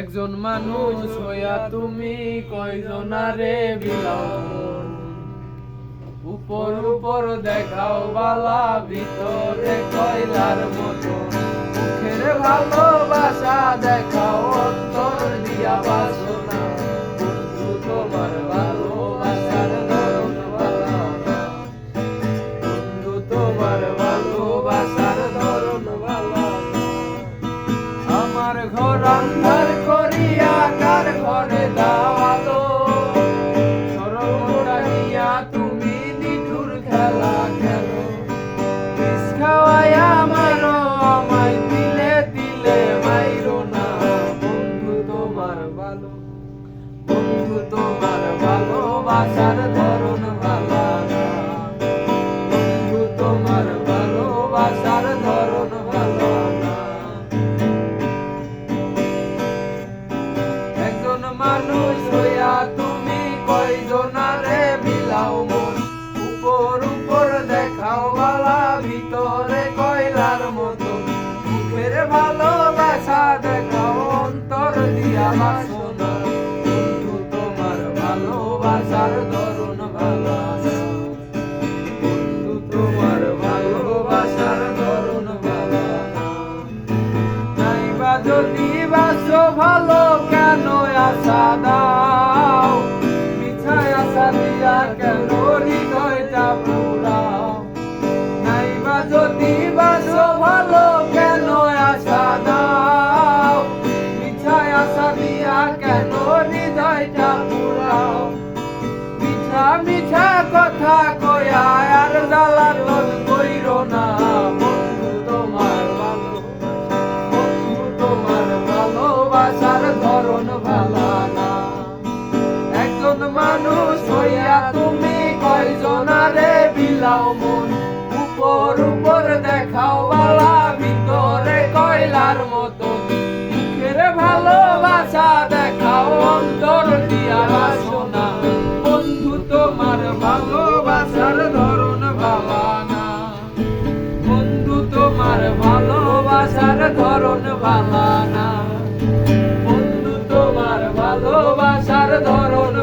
একজন মানুষ হইয়া তুমি কয়জনারে বিলাও মন। উপর উপর দেখাও বালা, ভিতরে কয়লার মতো। মুখের ভালোবাসা দেখাও, অন্তর দিয়া বাসো না। বন্ধু তোমার ভালোবাসার ধরন ভালো না। বন্ধু তোমার ভালোবাসার ধরন ভালো না। আমার ঘর আন্ধার করিয়া কার ঘরে দাও আলো। সরলতা নিয়া তুমি নিঠুর খেলা খেলো। বিষ খাওয়াইয়া মারো আমায়, দিলে দিলে মাইরো না। বন্ধু তোমার ভালো, বন্ধু তোমার ভালোবাসার ধরন ভালো না। বন্ধু তোমার ভালোবাসার ধরন ভালো না। একজন মানুষ হইয়া তুমি কয়জনারে বিলাও মন। উপর উপর দেখাও বালা, ভিতরে কয়লার মতো। মুখের ভালোবাসা দেখাও, অন্তর দিয়া বাসো না। বন্ধু তোমার ভালোবাসার ধরন ভালো না। বন্ধু তোমার ভালোবাসার ধরন ভালো না। নাইবা যদি বাসো ভালো, কেন আশা দাও? মিছায় আশা দিয়া কেন হৃদয়টা পুরাও? নাইবা যদি বাসো ভালো, কেন আশা দাও? মিছায় আশা দিয়া কেন হৃদয়টা পুরাও? মিছা মিছা কথা কয়া আর জ্বালাতন কইরো না। বন্ধু তোমার ভালো, বন্ধু তোমার ভালোবাসার ধরন ভালো না। একজন মানুষ হইয়া তুমি কয়জনারে বিলাও মন। উপর উপর দেখাও বালা, ভিতরে কয়লার মতো। মুখের ভালোবাসা দেখাও, অন্তর দিয়া বাসো না। বন্ধু তোমার ভালোবাসার ধরন ভালো না। বন্ধু তোমার ভালোবাসার ধরন ভালো না। বন্ধু তোমার ভালোবাসার ধরন